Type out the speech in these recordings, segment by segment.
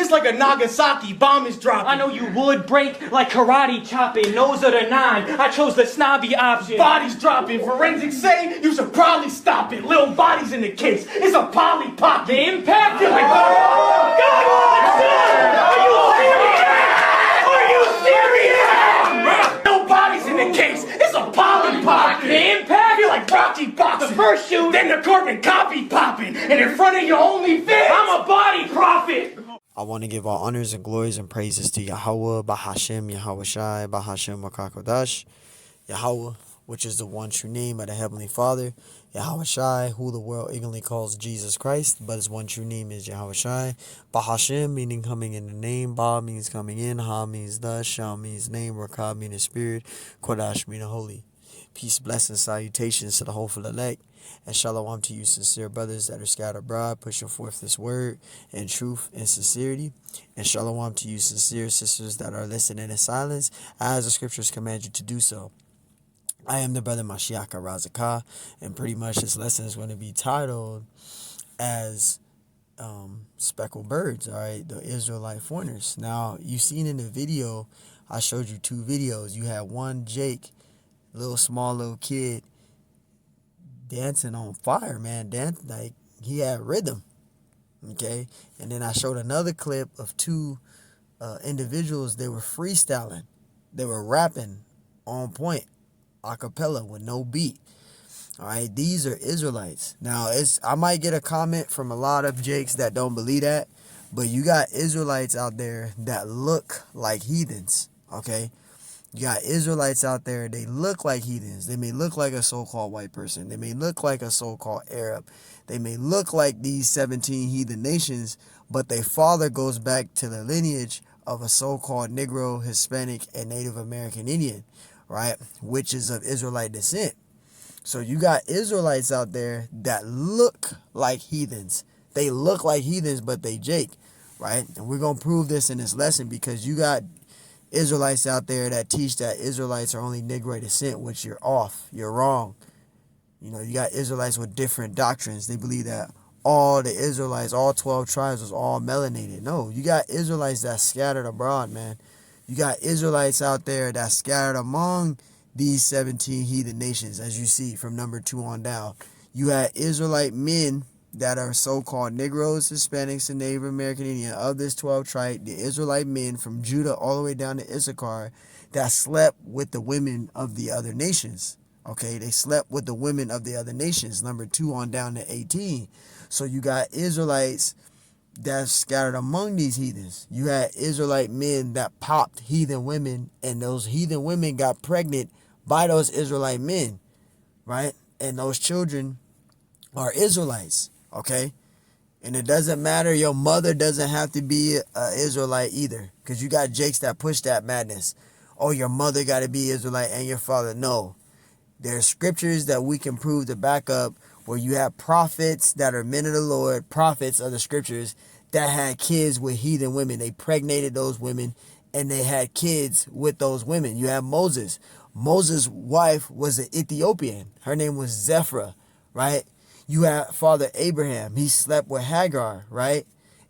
It's like a Nagasaki bomb is dropping. I know you would break like karate chopping. Nose of the 9. I chose the snobby option. Bodies dropping. Forensics say you should probably stop it. Little bodies in the case. It's a Polly Pocket. The impact is like, God, are you serious? No bodies in the case. It's a Polly Pocket. The impact You're like Rocky boxing. The first shoot. Then the carbon copy popping. And in front of your OnlyFans. I'm a body prophet. I want to give all honors and glories and praises to Yahweh, Bahashem, Yahweh Shai, Bahashem, Wakakodash, Yahweh, which is the one true name of the Heavenly Father, Yahweh Shai, who the world ignorantly calls Jesus Christ, but his one true name is Yahweh Shai, Bahashem, meaning coming in the name, Ba means coming in, Ha means thus, Shah means name, Rakab meaning spirit, Kodash meaning holy. Peace, blessings, salutations to the hopeful elect, and shalom to you sincere brothers that are scattered abroad, pushing forth this word in truth and sincerity. And shalom to you sincere sisters that are listening in silence, as the scriptures command you to do so. I am the brother Mashiach Razakah, and pretty much this lesson is going to be titled as Speckled Birds, all right, the Israelite foreigners. Now, you've seen in the video, I showed you 2 videos. You had one, Jake, small little kid, dancing on fire, man. Like he had rhythm. Okay. And then I showed another clip of 2 individuals. They were freestyling. They were rapping on point, a cappella with no beat. All right. These are Israelites. Now, I might get a comment from a lot of Jakes that don't believe that, but you got Israelites out there that look like heathens. Okay. You got Israelites out there, they look like heathens. They may look like a so-called white person. They may look like a so-called Arab. They may look like these 17 heathen nations, but their father goes back to the lineage of a so-called Negro, Hispanic, and Native American Indian, right? Which is of Israelite descent. So you got Israelites out there that look like heathens. They look like heathens, but they Jake, right? And we're going to prove this in this lesson because you got Israelites out there that teach that Israelites are only Negro descent, which you're off. You're wrong. You know, you got Israelites with different doctrines. They believe that all the Israelites, all 12 tribes was all melanated. No, you got Israelites that's scattered abroad, man. You got Israelites out there that's scattered among these 17 heathen nations, as you see from number 2 on down. You had Israelite men that are so-called Negroes, Hispanics, and Native American Indian of this 12 tribe, the Israelite men from Judah all the way down to Issachar that slept with the women of the other nations. Okay, they slept with the women of the other nations, number 2 on down to 18. So you got Israelites that's scattered among these heathens. You had Israelite men that popped heathen women, and those heathen women got pregnant by those Israelite men, right? And those children are Israelites. Okay, and it doesn't matter. Your mother doesn't have to be an Israelite either, because you got Jakes that push that madness. Oh, your mother got to be Israelite and your father. No, there's scriptures that we can prove to back up where you have prophets that are men of the Lord, prophets of the scriptures that had kids with heathen women. They pregnated those women and they had kids with those women. You have Moses. Moses' wife was an Ethiopian. Her name was Zephra, right? You have Father Abraham. He slept with Hagar, right?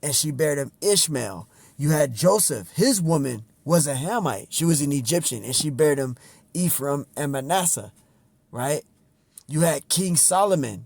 And she bare him Ishmael. You had Joseph. His woman was a Hamite. She was an Egyptian, and she bare him Ephraim and Manasseh, right? You had King Solomon.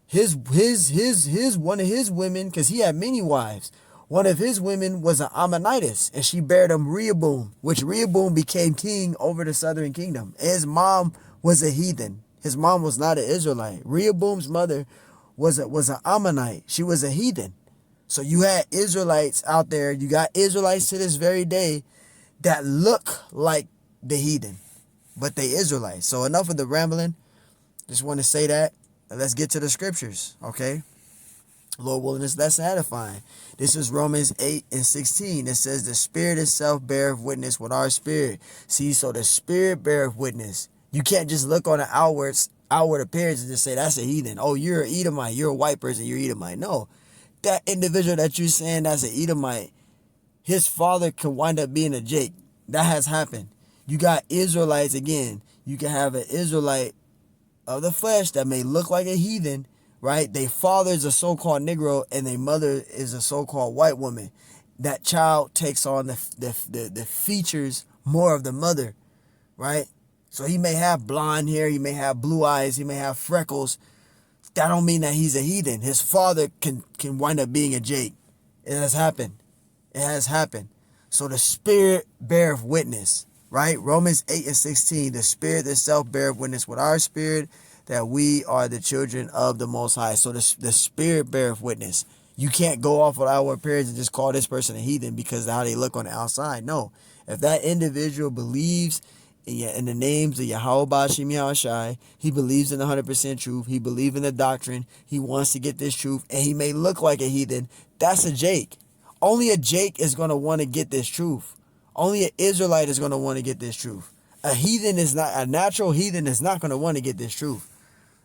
His one of his women, because he had many wives. One of his women was an Ammonitess, and she bare him Rehoboam, which Rehoboam became king over the southern kingdom. His mom was a heathen. His mom was not an Israelite. Rehoboam's mother was an Ammonite. She was a heathen. So you had Israelites out there. You got Israelites to this very day that look like the heathen, but they Israelites. So enough of the rambling. Just want to say that. And let's get to the scriptures, okay? Lord willing, this lesson edifying. This is Romans 8:16. It says, the Spirit itself beareth witness with our spirit. See, so the Spirit beareth witness. You can't just look on the outward appearance and just say, that's a heathen. Oh, you're an Edomite. You're a white person. You're Edomite. No, that individual that you're saying that's an Edomite, his father could wind up being a Jake. That has happened. You got Israelites again. You can have an Israelite of the flesh that may look like a heathen, right? Their father is a so-called Negro and their mother is a so-called white woman. that child takes on the features more of the mother, right? So he may have blonde hair, he may have blue eyes, he may have freckles. That don't mean that he's a heathen. His father can wind up being a Jake. It has happened. It has happened. So the Spirit beareth witness, right? Romans 8:16, the Spirit itself beareth witness with our spirit that we are the children of the Most High. So the Spirit beareth witness. You can't go off of our appearance and just call this person a heathen because of how they look on the outside. No. If that individual believes in the names of Yahweh Ba'Shem Yahushai, he believes in the 100% truth, he believes in the doctrine, he wants to get this truth, and he may look like a heathen, that's a Jake. Only a Jake is going to want to get this truth. Only an Israelite is going to want to get this truth. A natural heathen is not going to want to get this truth.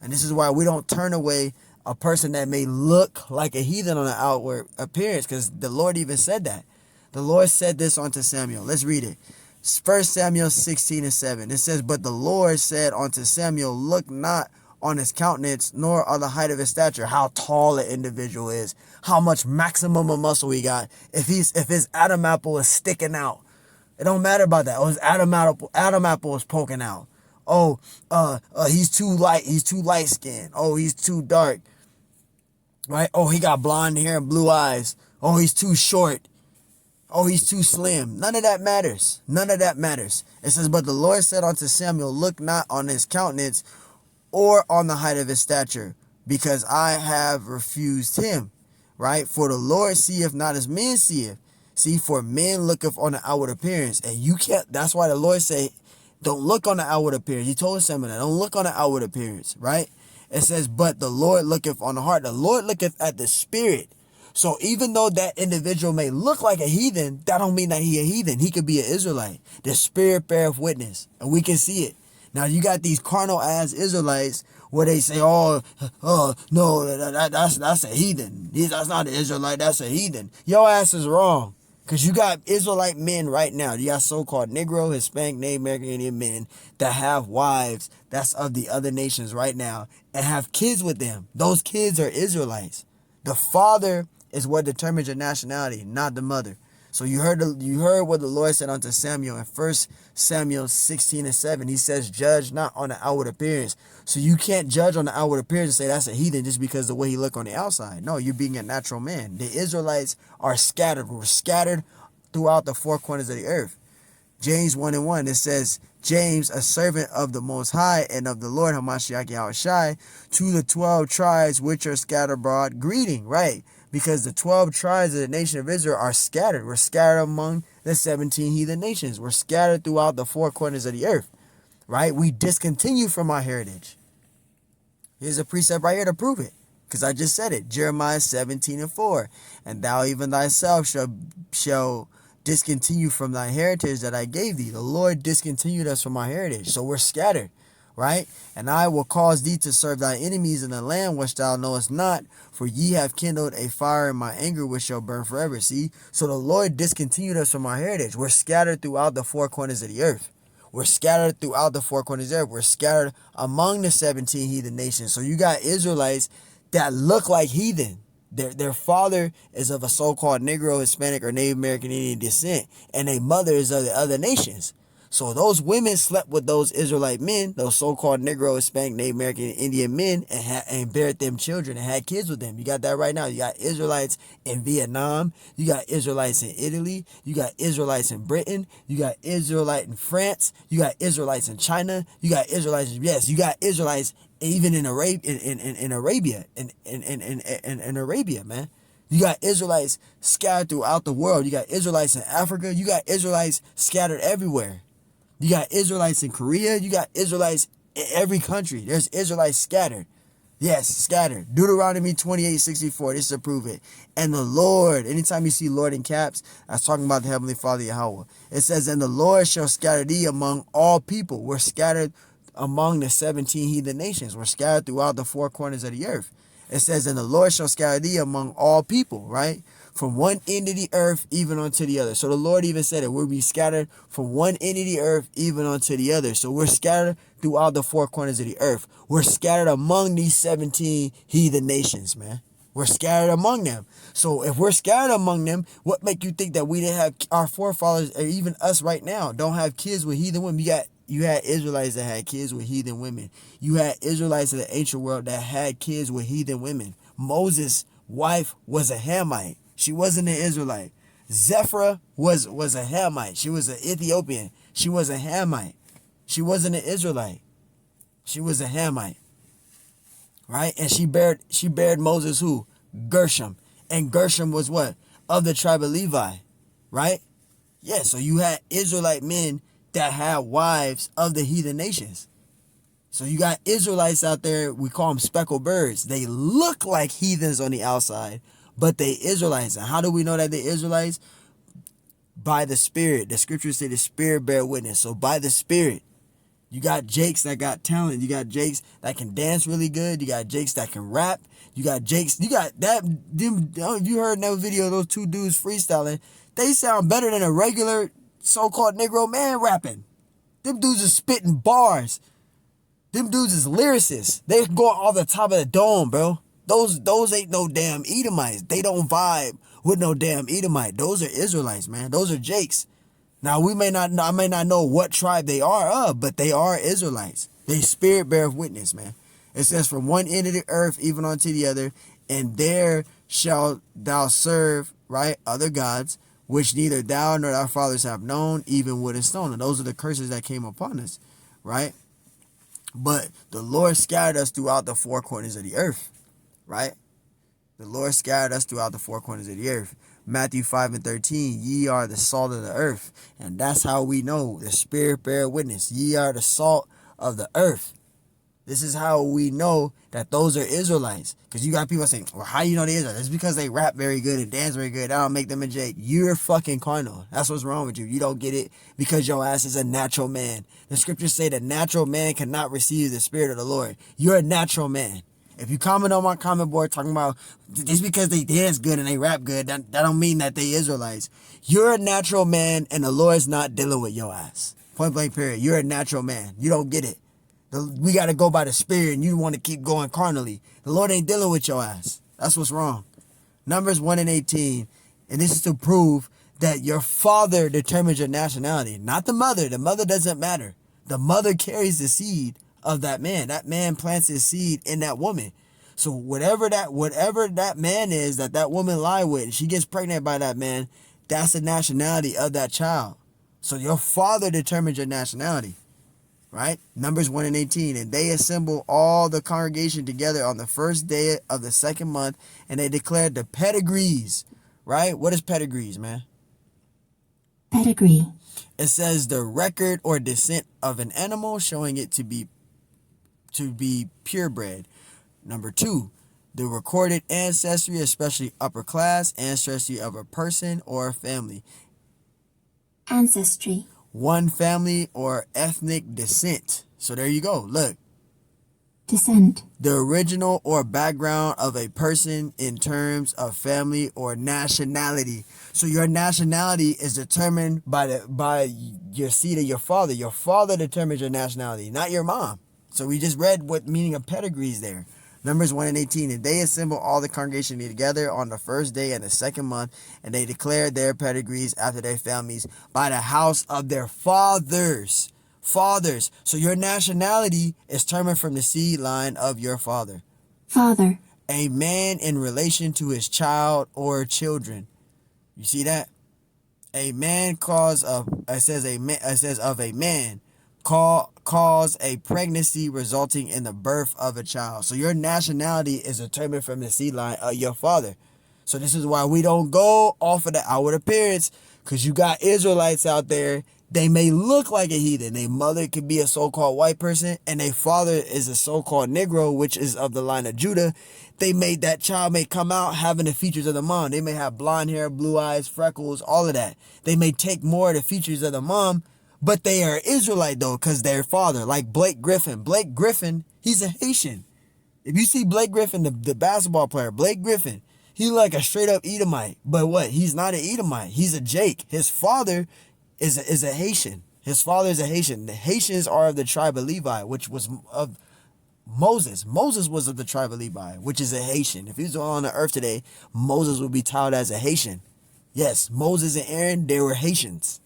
And this is why we don't turn away a person that may look like a heathen on the outward appearance, because the Lord even said that. The Lord said this unto Samuel. Let's read it. 1 Samuel 16:7. It says, but the Lord said unto Samuel, look not on his countenance, nor on the height of his stature, how tall an individual is, how much maximum of muscle he got. If his Adam apple is sticking out, it don't matter about that. Oh, his Adam apple is poking out. Oh, he's too light skinned. Oh, he's too dark. Right? Oh, he got blonde hair and blue eyes. Oh, he's too short. Oh, he's too slim. None of that matters. None of that matters. It says, but the Lord said unto Samuel, look not on his countenance or on the height of his stature, because I have refused him. Right? For the Lord seeth not as men seeth. See, for men looketh on the outward appearance. And you can't, that's why the Lord say, don't look on the outward appearance. He told Samuel that. Don't look on the outward appearance. Right? It says, but the Lord looketh on the heart. The Lord looketh at the spirit. So even though that individual may look like a heathen, that don't mean that he a heathen. He could be an Israelite. The Spirit beareth witness, and we can see it. Now you got these carnal ass Israelites where they say, oh no, that's a heathen. That's not an Israelite. That's a heathen. Your ass is wrong, because you got Israelite men right now. You got so-called Negro, Hispanic, Native American Indian men that have wives that's of the other nations right now and have kids with them. Those kids are Israelites. The father is what determines your nationality, not the mother. So you heard what the Lord said unto Samuel in 1 Samuel 16:7. He says, judge not on the outward appearance. So you can't judge on the outward appearance and say that's a heathen just because of the way he look on the outside. No, you're being a natural man. The Israelites are scattered. We're scattered throughout the four corners of the earth. James 1:1, it says, James, a servant of the Most High and of the Lord Hamashiach Yahushai, to the 12 tribes which are scattered abroad, greeting, right? Because the 12 tribes of the nation of Israel are scattered. We're scattered among the 17 heathen nations. We're scattered throughout the four corners of the earth, right? We discontinue from our heritage. Here's a precept right here to prove it, because I just said it. Jeremiah 17:4, and thou even thyself shall discontinue from thy heritage that I gave thee. The Lord discontinued us from our heritage, so we're scattered, right? And I will cause thee to serve thy enemies in the land which thou knowest not, for ye have kindled a fire in my anger which shall burn forever. See? So the Lord discontinued us from our heritage. We're scattered throughout the four corners of the earth. We're scattered throughout the four corners of the earth. We're scattered among the 17 heathen nations. So you got Israelites that look like heathen. Their father is of a so-called Negro, Hispanic, or Native American Indian descent, and their mother is of the other nations. So those women slept with those Israelite men, those so-called Negro, Hispanic, Native American Indian men, and bared them children and had kids with them. You got that right now. You got Israelites in Vietnam. You got Israelites in Italy. You got Israelites in Britain. You got Israelites in France. You got Israelites in China. You got Israelites. Yes, you got Israelites even in Arabia. In Arabia, man. You got Israelites scattered throughout the world. You got Israelites in Africa. You got Israelites scattered everywhere. You got Israelites in Korea. You got Israelites in every country. There's Israelites scattered. Yes, scattered. Deuteronomy 28:64. This is to prove it. And the Lord, anytime you see Lord in caps, that's talking about the Heavenly Father Yahweh. It says, and the Lord shall scatter thee among all people. We're scattered among the 17 heathen nations. We're scattered throughout the four corners of the earth. It says, and the Lord shall scatter thee among all people, right? From one end of the earth even unto the other. So the Lord even said it. We'll be scattered from one end of the earth even unto the other. So we're scattered throughout the four corners of the earth. We're scattered among these 17 heathen nations, man. We're scattered among them. So if we're scattered among them, what make you think that we didn't have our forefathers, or even us right now, don't have kids with heathen women? You had Israelites that had kids with heathen women. You had Israelites in the ancient world that had kids with heathen women. Moses' wife was a Hamite. She wasn't an Israelite. Zephra was a Hamite. She was an Ethiopian. She was a Hamite. She wasn't an Israelite. She was a Hamite. Right? And she bared Moses who? Gershom. And Gershom was what? Of the tribe of Levi. Right? Yeah, so you had Israelite men that had wives of the heathen nations. So you got Israelites out there, we call them speckled birds. They look like heathens on the outside, but they Israelites. And how do we know that they Israelites? By the Spirit. The scriptures say the Spirit bear witness. So by the Spirit, you got Jakes that got talent. You got Jakes that can dance really good. You got Jakes that can rap. You got Jakes. You got that. You heard in that video those two dudes freestyling. They sound better than a regular so-called Negro man rapping. Them dudes are spitting bars. Them dudes is lyricists. They go off the top of the dome, bro. Those ain't no damn Edomites. They don't vibe with no damn Edomite. Those are Israelites, man. Those are Jakes. Now, I may not know what tribe they are of, but they are Israelites. They spirit bear witness, man. It says, from one end of the earth even unto the other, and there shalt thou serve, right, other gods, which neither thou nor thy fathers have known, even wood and stone. And those are the curses that came upon us, right? But the Lord scattered us throughout the four corners of the earth, right? The Lord scattered us throughout the four corners of the earth. Matthew 5:13, ye are the salt of the earth. And that's how we know the Spirit bear witness. Ye are the salt of the earth. This is how we know that those are Israelites. Because you got people saying, well, how you know they Israelites? It's because they rap very good and dance very good. That don't make them a Jake. You're fucking carnal. That's what's wrong with you. You don't get it because your ass is a natural man. The scriptures say that natural man cannot receive the Spirit of the Lord. You're a natural man. If you comment on my comment board talking about just because they dance good and they rap good, that don't mean that they Israelites. You're a natural man and the Lord's not dealing with your ass. Point blank period. You're a natural man. You don't get it. We got to go by the Spirit and you want to keep going carnally. The Lord ain't dealing with your ass. That's what's wrong. Numbers 1:18. And this is to prove that your father determines your nationality, not the mother. The mother doesn't matter. The mother carries the seed of that man. That man plants his seed in that woman. So whatever that man is that woman lie with, and she gets pregnant by that man, that's the nationality of that child. So your father determines your nationality, right? Numbers 1:18. And they assemble all the congregation together on the first day of the second month, and they declared the pedigrees, right? What is pedigrees, man? Pedigree. It says the record or descent of an animal, showing it to be purebred. Number 2, the recorded ancestry, especially upper class ancestry of a person or a family. Ancestry. One family or ethnic descent. So there you go. Look. Descent. The original or background of a person in terms of family or nationality. So your nationality is determined by your seed of your father. Your father determines your nationality, not your mom. So we just read what meaning of pedigrees there. Numbers 1:18. And they assemble all the congregation together on the first day and the second month, and they declared their pedigrees after their families by the house of their fathers. Fathers. So your nationality is determined from the seed line of your father. Father. A man in relation to his child or children. You see that? A man cause of a man cause a pregnancy resulting in the birth of a child. So your nationality is determined from the seed line of your father. So this is why we don't go off of the outward appearance, because you got Israelites out there. They may look like a heathen. Their mother could be a so-called white person, and their father is a so-called Negro, which is of the line of Judah. That child may come out having the features of the mom. They may have blonde hair, blue eyes, freckles, all of that. They may take more of the features of the mom, but they are Israelite though, because their father, like Blake Griffin. Blake Griffin, he's a Haitian. If you see Blake Griffin, the basketball player, Blake Griffin, he like a straight up Edomite. But what? He's not an Edomite. He's a Jake. His father is a Haitian. His father is a Haitian. The Haitians are of the tribe of Levi, which was of Moses was of the tribe of Levi, which is a Haitian. If he was on the earth today, Moses would be touted as a Haitian. Yes, Moses and Aaron, they were Haitians.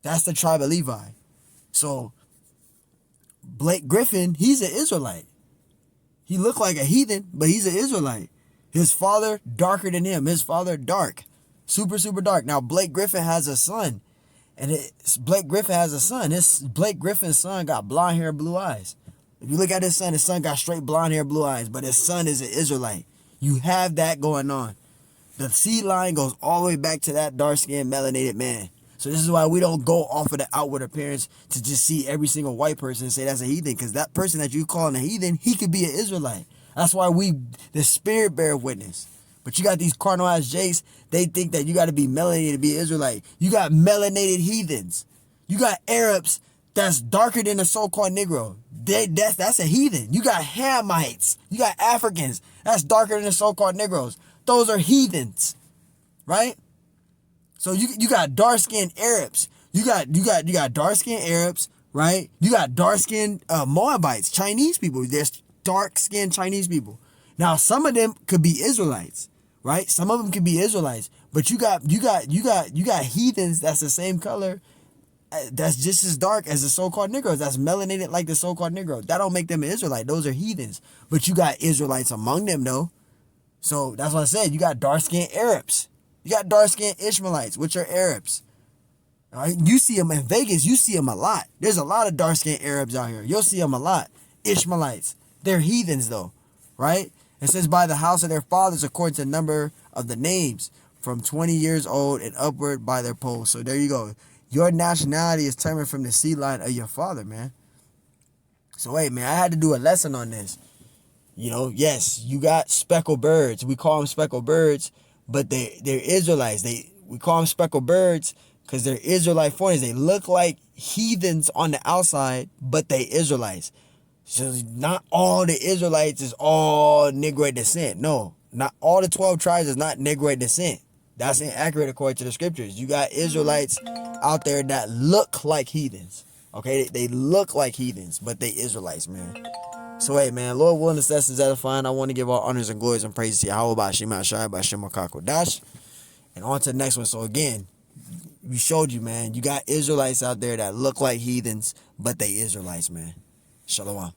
That's the tribe of Levi. So Blake Griffin, he's an Israelite. He looked like a heathen, but he's an Israelite. His father darker than him. His father dark. Super, super dark. Now Blake Griffin has a son. And Blake Griffin has a son. Blake Griffin's son got blonde hair, blue eyes. If you look at his son got straight blonde hair, blue eyes. But his son is an Israelite. You have that going on. The seed line goes all the way back to that dark-skinned, melanated man. So this is why we don't go off of the outward appearance to just see every single white person and say that's a heathen. Because that person that you calling a heathen, he could be an Israelite. That's why the spirit bear witness. But you got these carnal-ass jakes, they think that you got to be melanated to be an Israelite. You got melanated heathens. You got Arabs that's darker than a so-called Negro. That's a heathen. You got Hamites. You got Africans that's darker than the so-called Negroes. Those are heathens, right? So you got dark-skinned Arabs. You got dark-skinned Arabs, right? You got dark-skinned Moabites, Chinese people. There's dark-skinned Chinese people. Now some of them could be Israelites, right? Some of them could be Israelites, but you got heathens that's the same color, that's just as dark as the so-called Negroes. That's melanated like the so-called Negro. That don't make them an Israelite. Those are heathens. But you got Israelites among them though. So that's what I said. You got dark-skinned Arabs. You got dark-skinned Ishmaelites, which are Arabs. All right? You see them in Vegas. You see them a lot. There's a lot of dark-skinned Arabs out here. You'll see them a lot. Ishmaelites. They're heathens though, right? It says by the house of their fathers according to the number of the names, from 20 years old and upward by their polls. So there you go. Your nationality is determined from the seed line of your father, man. So wait, man, I had to do a lesson on this. You know, yes, you got speckled birds. We call them speckled birds, but they're Israelites. We call them speckled birds because they're Israelite foreigners. They look like heathens on the outside, but they Israelites. So not all the Israelites is all Negroid descent. No, not all the 12 tribes is not Negroid descent. That's inaccurate according to the scriptures. You got Israelites out there that look like heathens. Okay, they look like heathens, but they Israelites, man. So hey, man, Lord willing, this lesson is edifying. I want to give all honors and glories and praises to Yahweh by Shema Shai by Shema Kakodash. And on to the next one. So again, we showed you, man, you got Israelites out there that look like heathens, but they Israelites, man. Shalom.